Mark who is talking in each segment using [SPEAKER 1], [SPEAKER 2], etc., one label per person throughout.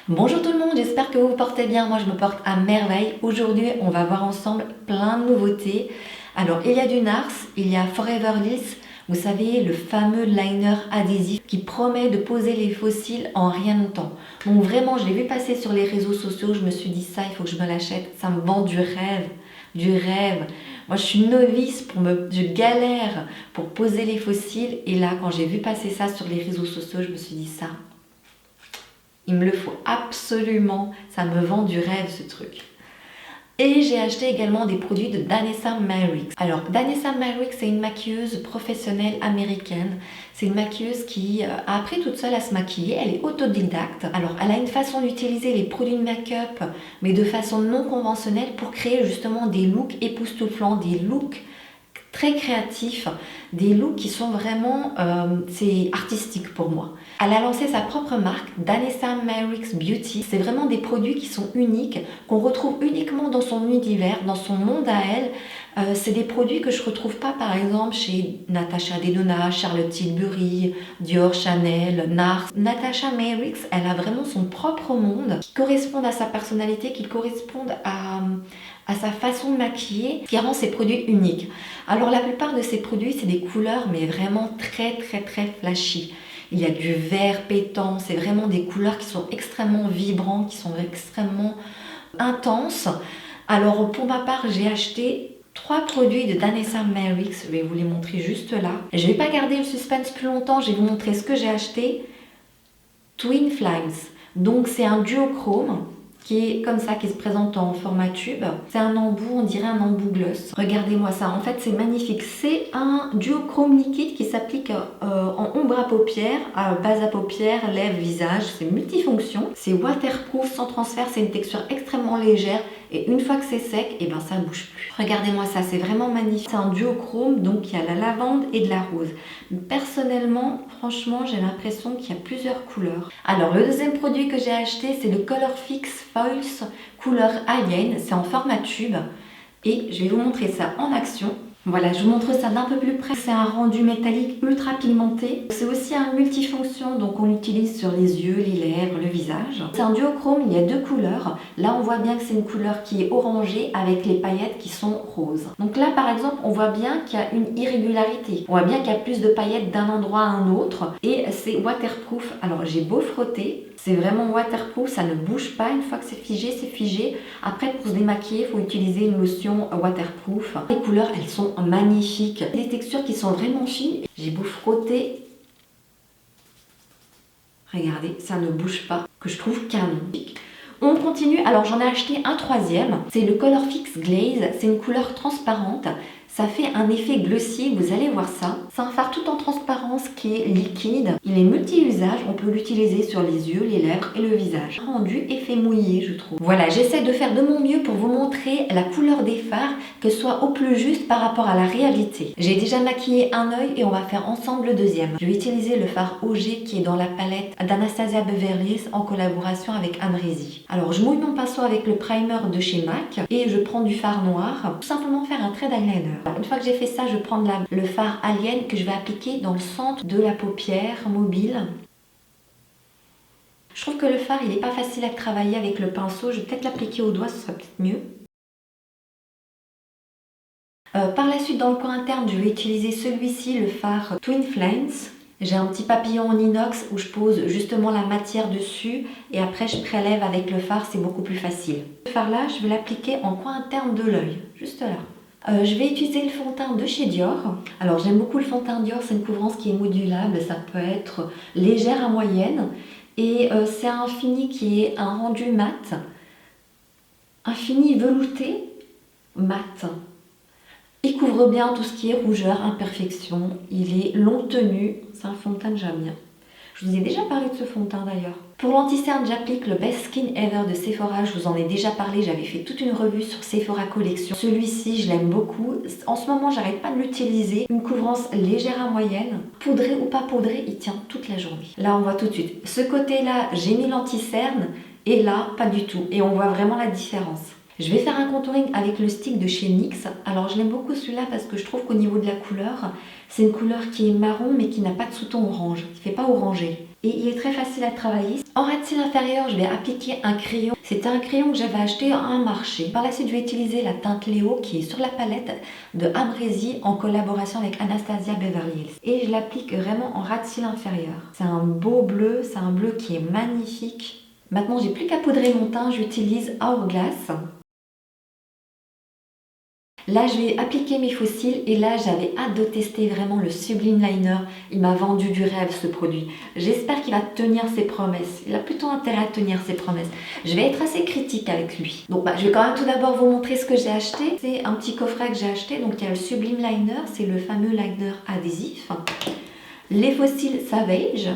[SPEAKER 1] Bonjour tout le monde, j'espère que vous vous portez bien. Moi je me porte à merveille. Aujourd'hui on va voir ensemble plein de nouveautés. Alors il y a du NARS, il y a Forever Liss, vous savez le fameux liner adhésif qui promet de poser les fossiles en rien de temps. Donc vraiment je l'ai vu passer sur les réseaux sociaux, je me suis dit ça il faut que je me l'achète, ça me vend du rêve, du rêve. Moi je suis novice, je galère pour poser les fossiles et là quand j'ai vu passer ça sur les réseaux sociaux je me suis dit ça. Il me le faut absolument, ça me vend du rêve ce truc. Et j'ai acheté également des produits de Danessa Myricks. Alors Danessa Myricks c'est une maquilleuse professionnelle américaine. C'est une maquilleuse qui a appris toute seule à se maquiller, elle est autodidacte. Alors elle a une façon d'utiliser les produits de make-up mais de façon non conventionnelle pour créer justement des looks époustouflants, des looks très créatifs, des looks qui sont vraiment c'est artistique pour moi. Elle a lancé sa propre marque, Danessa Myricks Beauty. C'est vraiment des produits qui sont uniques, qu'on retrouve uniquement dans son univers, dans son monde à elle. C'est des produits que je ne retrouve pas par exemple chez Natasha Denona, Charlotte Tilbury, Dior, Chanel, NARS. Natasha Myricks, elle a vraiment son propre monde qui correspond à sa personnalité, qui correspond à sa façon de maquiller, qui rend ses produits uniques. Alors la plupart de ces produits, c'est des couleurs mais vraiment très flashy. Il y a du vert pétant, c'est vraiment des couleurs qui sont extrêmement vibrantes, qui sont extrêmement intenses. Alors pour ma part, j'ai acheté 3 produits de Danessa Myricks, je vais vous les montrer juste là. Je ne vais pas garder le suspense plus longtemps, je vais vous montrer ce que j'ai acheté. Twin Flames, donc c'est un duochrome qui est comme ça, qui se présente en format tube. C'est un embout, on dirait un embout gloss. Regardez-moi ça, en fait c'est magnifique. C'est un duochrome liquide qui s'applique en ombre à paupières, à base à paupières, lèvres, visage. C'est multifonction. C'est waterproof, sans transfert, c'est une texture extrêmement légère. Et une fois que c'est sec, et ben ça ne bouge plus. Regardez-moi ça, c'est vraiment magnifique. C'est un duochrome, donc il y a la lavande et de la rose. Personnellement, franchement, j'ai l'impression qu'il y a plusieurs couleurs. Alors, le deuxième produit que j'ai acheté, c'est le Color Fix Foils couleur Alien. C'est en format tube. Et je vais vous montrer ça en action. Voilà, je vous montre ça d'un peu plus près. C'est un rendu métallique ultra pigmenté. C'est aussi un multifonction, donc on l'utilise sur les yeux, les lèvres, le visage. C'est un duochrome, il y a 2 couleurs. Là, on voit bien que c'est une couleur qui est orangée avec les paillettes qui sont roses. Donc là, par exemple, on voit bien qu'il y a une irrégularité. On voit bien qu'il y a plus de paillettes d'un endroit à un autre. Et c'est waterproof. Alors, j'ai beau frotter, c'est vraiment waterproof, ça ne bouge pas. Une fois que c'est figé, c'est figé. Après, pour se démaquiller, il faut utiliser une lotion waterproof. Les couleurs, elles sont magnifiques. Des textures qui sont vraiment fines. J'ai beau frotter. Regardez, ça ne bouge pas. Que je trouve canon. On continue. Alors, j'en ai acheté un troisième. C'est le Color Fix Glaze. C'est une couleur transparente. Ça fait un effet glossy, vous allez voir ça. C'est un fard tout en transparence qui est liquide. Il est multi-usage, on peut l'utiliser sur les yeux, les lèvres et le visage. Rendu effet mouillé, je trouve. Voilà, j'essaie de faire de mon mieux pour vous montrer la couleur des fards, que ce soit au plus juste par rapport à la réalité. J'ai déjà maquillé un œil et on va faire ensemble le deuxième. Je vais utiliser le fard OG qui est dans la palette d'Anastasia Beverly Hills en collaboration avec Amrezy. Alors, je mouille mon pinceau avec le primer de chez MAC et je prends du fard noir. Tout simplement faire un trait d'eyeliner. Une fois que j'ai fait ça, je prends le fard Alien que je vais appliquer dans le centre de la paupière mobile. Je trouve que le fard, il n'est pas facile à travailler avec le pinceau. Je vais peut-être l'appliquer au doigt, ce sera peut-être mieux. Par la suite, dans le coin interne, je vais utiliser celui-ci, le fard Twin Flames. J'ai un petit papillon en inox où je pose justement la matière dessus et après je prélève avec le fard, c'est beaucoup plus facile. Ce fard-là, je vais l'appliquer en coin interne de l'œil, juste là. Je vais utiliser le fond de teint de chez Dior. Alors j'aime beaucoup le fond de teint Dior, c'est une couvrance qui est modulable, ça peut être légère à moyenne. Et c'est un fini qui est un rendu mat, un fini velouté mat. Il couvre bien tout ce qui est rougeur, imperfection, il est long tenu, c'est un fond de teint que j'aime bien. Je vous ai déjà parlé de ce fond de teint d'ailleurs. Pour l'anti-cerne, j'applique le Best Skin Ever de Sephora. Je vous en ai déjà parlé, j'avais fait toute une revue sur Sephora Collection. Celui-ci, je l'aime beaucoup. En ce moment, j'arrête pas de l'utiliser. Une couvrance légère à moyenne. Poudré ou pas poudré, il tient toute la journée. Là, on voit tout de suite. Ce côté-là, j'ai mis l'anti-cerne et là, pas du tout. Et on voit vraiment la différence. Je vais faire un contouring avec le stick de chez NYX. Alors je l'aime beaucoup celui-là parce que je trouve qu'au niveau de la couleur, c'est une couleur qui est marron mais qui n'a pas de sous-ton orange. Il ne fait pas orangé. et il est très facile à travailler. En ras de cils inférieur, je vais appliquer un crayon. C'était un crayon que j'avais acheté à un marché. Par la suite, je vais utiliser la teinte Léo qui est sur la palette de Amrézy en collaboration avec Anastasia Beverly Hills. Et je l'applique vraiment en ras de cils inférieur. C'est un beau bleu, c'est un bleu qui est magnifique. Maintenant, j'ai plus qu'à poudrer mon teint, j'utilise Hourglass. Là, je vais appliquer mes faux cils et là, j'avais hâte de tester vraiment le Sublime Liner. Il m'a vendu du rêve ce produit. J'espère qu'il va tenir ses promesses. Il a plutôt intérêt à tenir ses promesses. Je vais être assez critique avec lui. Donc, je vais quand même tout d'abord vous montrer ce que j'ai acheté. C'est un petit coffret que j'ai acheté. Donc, il y a le Sublime Liner, c'est le fameux liner adhésif. Les faux cils Savage.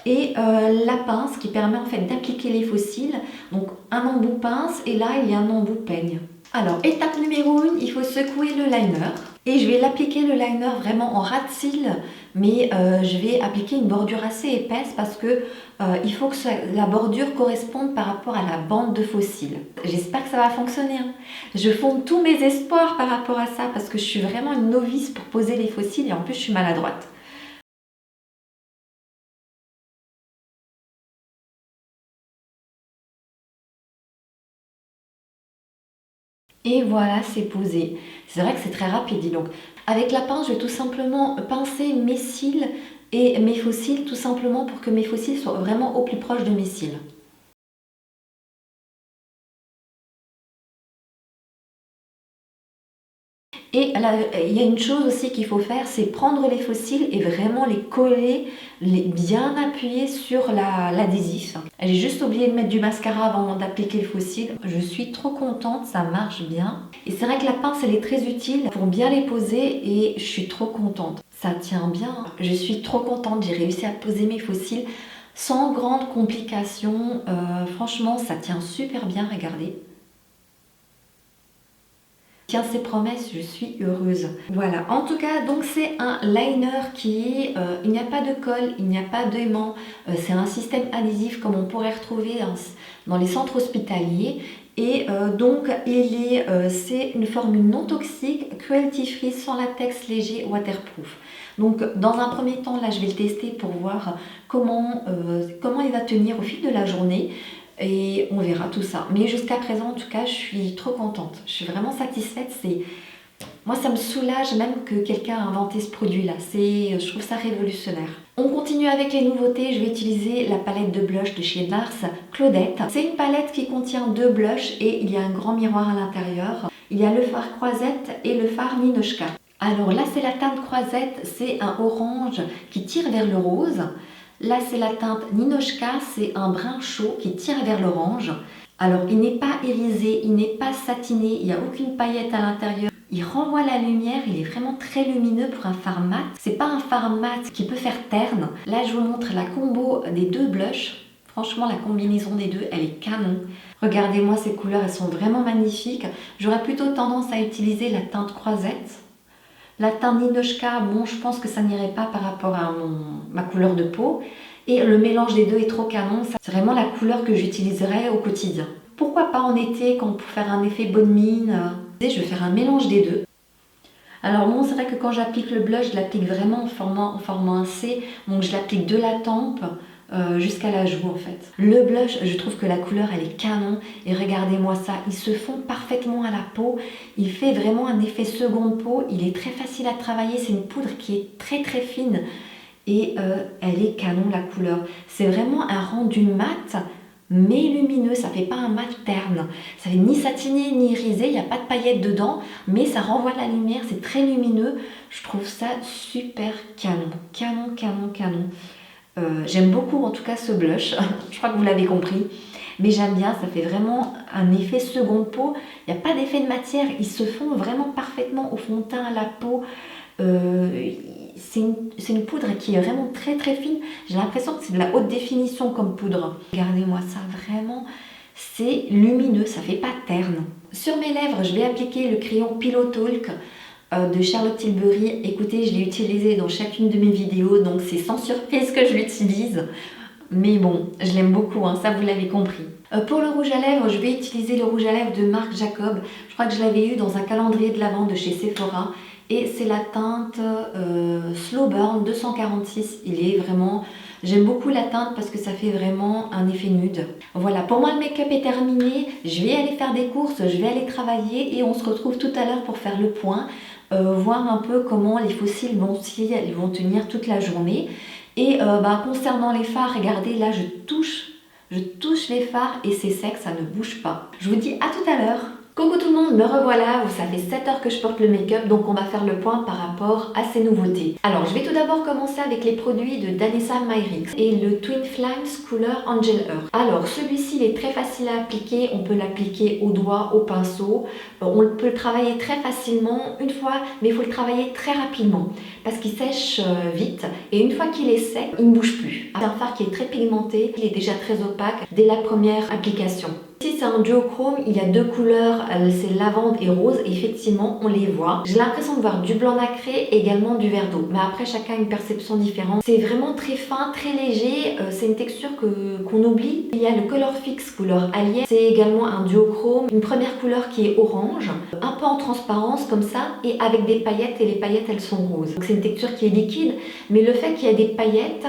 [SPEAKER 1] Et la pince qui permet en fait d'appliquer les faux cils. Donc, un embout pince et là, il y a un embout peigne. Alors, étape numéro 1, il faut secouer le liner. Et je vais l'appliquer le liner vraiment en ras de cils, mais je vais appliquer une bordure assez épaisse parce que il faut que la bordure corresponde par rapport à la bande de faux cils. J'espère que ça va fonctionner. Je fonde tous mes espoirs par rapport à ça parce que je suis vraiment une novice pour poser les faux cils et en plus je suis maladroite. Et voilà, c'est posé. C'est vrai que c'est très rapide. Donc, avec la pince, je vais tout simplement pincer mes cils et mes faux cils, tout simplement pour que mes faux cils soient vraiment au plus proche de mes cils. Et là, il y a une chose aussi qu'il faut faire, c'est prendre les faux cils et vraiment les coller, les bien appuyer sur l'adhésif. J'ai juste oublié de mettre du mascara avant d'appliquer le faux cils. Je suis trop contente, ça marche bien. Et c'est vrai que la pince, elle est très utile pour bien les poser et je suis trop contente. Ça tient bien. Je suis trop contente, j'ai réussi à poser mes faux cils sans grande complication. Franchement, ça tient super bien, regardez. Tient ses promesses, je suis heureuse. Voilà, en tout cas, donc c'est un liner qui, il n'y a pas de colle, il n'y a pas d'aimant, c'est un système adhésif comme on pourrait retrouver dans les centres hospitaliers. Et donc, c'est une formule non toxique, cruelty free, sans latex, léger, waterproof. Donc, dans un premier temps, là, je vais le tester pour voir comment il va tenir au fil de la journée. Et on verra tout ça. Mais jusqu'à présent, en tout cas, je suis trop contente. Je suis vraiment satisfaite. Moi, ça me soulage même que quelqu'un a inventé ce produit-là. Je trouve ça révolutionnaire. On continue avec les nouveautés. Je vais utiliser la palette de blush de chez NARS Claudette. C'est une palette qui contient 2 blushs et il y a un grand miroir à l'intérieur. Il y a le fard Croisette et le fard Ninochka. Alors là, c'est la teinte Croisette. C'est un orange qui tire vers le rose. Là, c'est la teinte Ninochka, c'est un brun chaud qui tire vers l'orange. Alors, il n'est pas irisé, il n'est pas satiné, il n'y a aucune paillette à l'intérieur. Il renvoie la lumière, il est vraiment très lumineux pour un fard mat. C'est pas un fard mat qui peut faire terne. Là, je vous montre la combo des 2 blushs. Franchement, la combinaison des 2, elle est canon. Regardez-moi ces couleurs, elles sont vraiment magnifiques. J'aurais plutôt tendance à utiliser la teinte Croisette. La teinte Ninochka, bon, je pense que ça n'irait pas par rapport à ma couleur de peau. Et le mélange des deux est trop canon. C'est vraiment la couleur que j'utiliserai au quotidien. Pourquoi pas en été, quand pour faire un effet bonne mine. Je vais faire un mélange des deux. Alors bon, c'est vrai que quand j'applique le blush, je l'applique vraiment en format un C. Donc je l'applique de la tempe jusqu'à la joue en fait. Le blush, je trouve que la couleur elle est canon et regardez-moi ça, il se fond parfaitement à la peau, il fait vraiment un effet seconde peau, il est très facile à travailler, c'est une poudre qui est très très fine et elle est canon la couleur. C'est vraiment un rendu mat mais lumineux, ça fait pas un mat terne, ça fait ni satiné ni irisé, il n'y a pas de paillettes dedans, mais ça renvoie la lumière, c'est très lumineux, je trouve ça super canon, canon, canon, canon. J'aime beaucoup en tout cas ce blush, je crois que vous l'avez compris, mais j'aime bien, ça fait vraiment un effet seconde peau, il n'y a pas d'effet de matière, ils se font vraiment parfaitement au fond de teint à la peau, c'est une poudre qui est vraiment très très fine, j'ai l'impression que c'est de la haute définition comme poudre. Regardez-moi ça, vraiment, c'est lumineux, ça fait pas terne. Sur mes lèvres, je vais appliquer le crayon Pillow Talk de Charlotte Tilbury. Écoutez, je l'ai utilisé dans chacune de mes vidéos, donc c'est sans surprise que je l'utilise. Mais bon, je l'aime beaucoup, hein, ça vous l'avez compris. Pour le rouge à lèvres, je vais utiliser le rouge à lèvres de Marc Jacob. Je crois que je l'avais eu dans un calendrier de l'Avent de chez Sephora. et c'est la teinte Slow Burn 246. Il est vraiment... J'aime beaucoup la teinte parce que ça fait vraiment un effet nude. Voilà, pour moi le make-up est terminé. Je vais aller faire des courses, je vais aller travailler et on se retrouve tout à l'heure pour faire le point. Voir un peu comment les fossiles vont tenir toute la journée. Et concernant les fards, regardez là, je touche les fards et c'est sec, ça ne bouge pas. Je vous dis à tout à l'heure. Coucou tout le monde, me revoilà, ça fait 7 heures que je porte le make-up, donc on va faire le point par rapport à ces nouveautés. Alors je vais tout d'abord commencer avec les produits de Danessa Myricks et le Twin Flames Couleur Angel Earth. Alors celui-ci il est très facile à appliquer, on peut l'appliquer au doigt, au pinceau, on peut le travailler très facilement une fois, mais il faut le travailler très rapidement parce qu'il sèche vite et une fois qu'il est sec, il ne bouge plus. C'est un fard qui est très pigmenté, il est déjà très opaque dès la première application. Ici c'est un duochrome, il y a deux couleurs, c'est lavande et rose, et effectivement on les voit. J'ai l'impression de voir du blanc nacré et également du vert d'eau, mais après chacun a une perception différente. C'est vraiment très fin, très léger, c'est une texture qu'on oublie. Il y a le Color Fix couleur Alien, c'est également un duochrome, une première couleur qui est orange, un peu en transparence comme ça, et avec des paillettes, et les paillettes elles sont roses. Donc c'est une texture qui est liquide, mais le fait qu'il y ait des paillettes,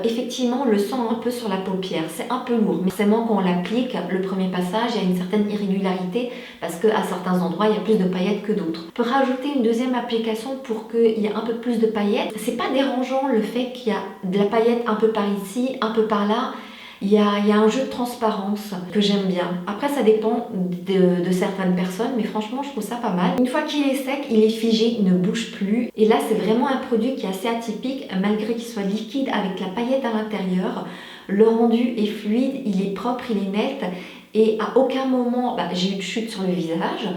[SPEAKER 1] effectivement on le sent un peu sur la paupière, c'est un peu lourd, mais forcément quand on l'applique, le premier passage, il y a une certaine irrégularité parce qu'à certains endroits il y a plus de paillettes que d'autres. On peut rajouter une deuxième application pour qu'il y ait un peu plus de paillettes. C'est pas dérangeant le fait qu'il y a de la paillette un peu par ici, un peu par là. Il y a un jeu de transparence que j'aime bien. Après ça dépend de certaines personnes, mais franchement je trouve ça pas mal. Une fois qu'il est sec, il est figé, il ne bouge plus. Et là c'est vraiment un produit qui est assez atypique, malgré qu'il soit liquide avec la paillette à l'intérieur. Le rendu est fluide, il est propre, il est net. Et à aucun moment j'ai eu de chute sur le visage.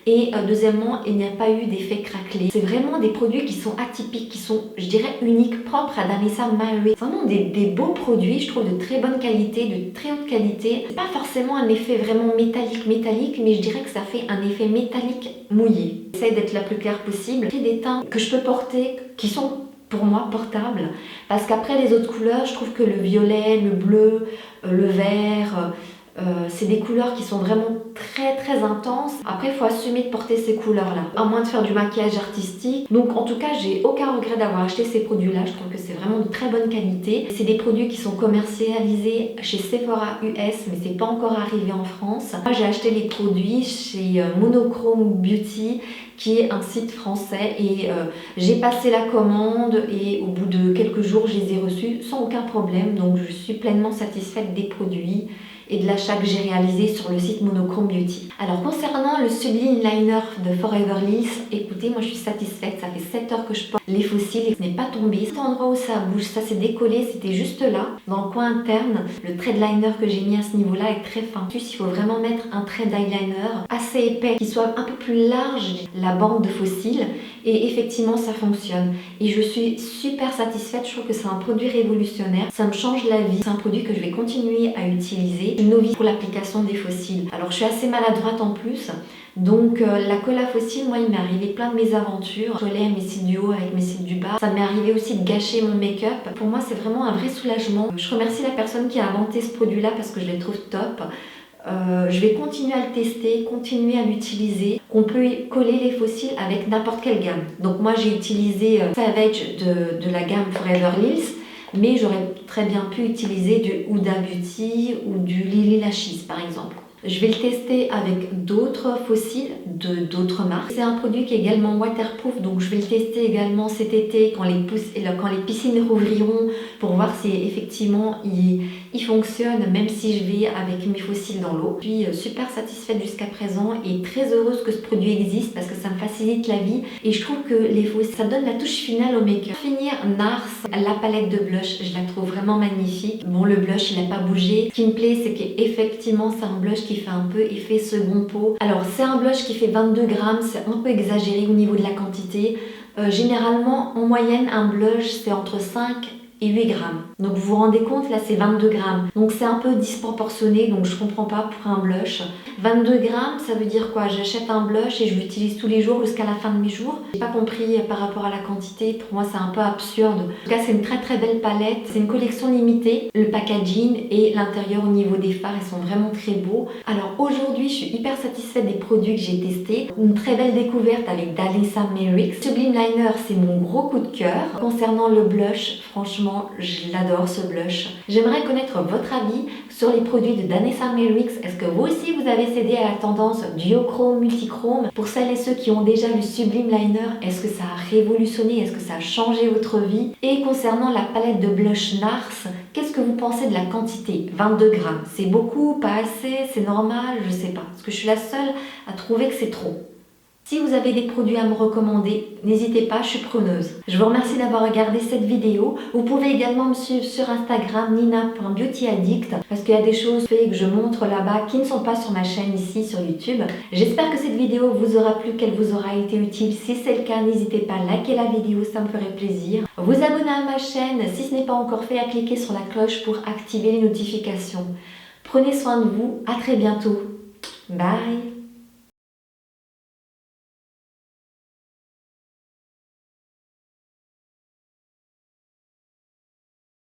[SPEAKER 1] Et deuxièmement, il n'y a pas eu d'effet craquelé. C'est vraiment des produits qui sont atypiques, qui sont, je dirais, uniques, propres à Danessa Myricks. Vraiment des beaux produits, je trouve de très bonne qualité, de très haute qualité. C'est pas forcément un effet vraiment métallique, mais je dirais que ça fait un effet métallique mouillé. J'essaie d'être la plus claire possible. J'ai des teintes que je peux porter, qui sont pour moi portables, parce qu'après les autres couleurs, je trouve que le violet, le bleu, le vert... c'est des couleurs qui sont vraiment très intenses. Après il faut assumer de porter ces couleurs là, à moins de faire du maquillage artistique. Donc en tout cas j'ai aucun regret d'avoir acheté ces produits là, je trouve que c'est vraiment de très bonne qualité. C'est des produits qui sont commercialisés chez Sephora US, mais c'est pas encore arrivé en France. Moi j'ai acheté les produits chez Monochrome Beauty, qui est un site français, et j'ai passé la commande et au bout de quelques jours je les ai reçus sans aucun problème. Donc je suis pleinement satisfaite des produits et de l'achat que j'ai réalisé sur le site Monochrome Beauty. Alors concernant le Sublime Liner de Forever Liss, écoutez, moi je suis satisfaite, ça fait 7 heures que je porte les fossiles et ce n'est pas tombé. Cet endroit où ça bouge, ça s'est décollé, c'était juste là, dans le coin interne. Le trait de liner que j'ai mis à ce niveau-là est très fin. En plus, il faut vraiment mettre un trait d'eyeliner assez épais, qui soit un peu plus large, la bande de fossiles, et effectivement ça fonctionne. Et je suis super satisfaite, je trouve que c'est un produit révolutionnaire, ça me change la vie. C'est un produit que je vais continuer à utiliser. Je suis novice pour l'application des fossiles. Alors je suis assez maladroite en plus, donc la colle à fossiles, moi il m'est arrivé plein de mésaventures. Je collais mes cils du haut avec mes cils du bas. Ça m'est arrivé aussi de gâcher mon make-up. Pour moi c'est vraiment un vrai soulagement. Je remercie la personne qui a inventé ce produit là parce que je le trouve top. Je vais continuer à le tester, continuer à l'utiliser. On peut coller les fossiles avec n'importe quelle gamme. Donc moi j'ai utilisé Savage de la gamme Forever Liss, mais j'aurais très bien pu utiliser du Huda Beauty ou du Lily Lashes par exemple. Je vais le tester avec d'autres fossiles de d'autres marques. C'est un produit qui est également waterproof, donc je vais le tester également cet été quand les piscines rouvriront pour voir si effectivement il fonctionne, même si je vais avec mes fossiles dans l'eau. Je suis super satisfaite jusqu'à présent et très heureuse que ce produit existe parce que ça me facilite la vie et je trouve que les fossiles, ça donne la touche finale au make-up. Pour finir, NARS, la palette de blush, je la trouve vraiment magnifique. Bon, le blush il n'a pas bougé. Ce qui me plaît, c'est qu'effectivement c'est un blush qui fait un peu effet second pot. Alors c'est un blush qui fait 22 grammes, c'est un peu exagéré au niveau de la quantité. Généralement en moyenne un blush c'est entre 5 et et 8 grammes. Donc vous vous rendez compte, là c'est 22 grammes. Donc c'est un peu disproportionné, donc je comprends pas pour un blush. 22 grammes, ça veut dire quoi? J'achète un blush et je l'utilise tous les jours jusqu'à la fin de mes jours. J'ai pas compris par rapport à la quantité, pour moi c'est un peu absurde. En tout cas c'est une très très belle palette, c'est une collection limitée. Le packaging et l'intérieur au niveau des fards, ils sont vraiment très beaux. Alors aujourd'hui je suis hyper satisfaite des produits que j'ai testés. Une très belle découverte avec Danessa Myricks. Sublime Liner, c'est mon gros coup de cœur. Concernant le blush, franchement je l'adore ce blush. J'aimerais connaître votre avis sur les produits de Danessa Myricks. Est-ce que vous aussi vous avez cédé à la tendance duochrome, multichrome? Pour celles et ceux qui ont déjà le Sublime Liner, est-ce que ça a révolutionné? Est-ce que ça a changé votre vie? Et concernant la palette de blush NARS, qu'est-ce que vous pensez de la quantité? 22 grammes, c'est beaucoup, pas assez, c'est normal, je sais pas. Parce que je suis la seule à trouver que c'est trop. Si vous avez des produits à me recommander, n'hésitez pas, je suis preneuse. Je vous remercie d'avoir regardé cette vidéo. Vous pouvez également me suivre sur Instagram nina.beautyaddict parce qu'il y a des choses que je montre là-bas qui ne sont pas sur ma chaîne ici sur YouTube. J'espère que cette vidéo vous aura plu, qu'elle vous aura été utile. Si c'est le cas, n'hésitez pas à liker la vidéo, ça me ferait plaisir. Vous abonner à ma chaîne si ce n'est pas encore fait, à cliquer sur la cloche pour activer les notifications. Prenez soin de vous, à très bientôt. Bye!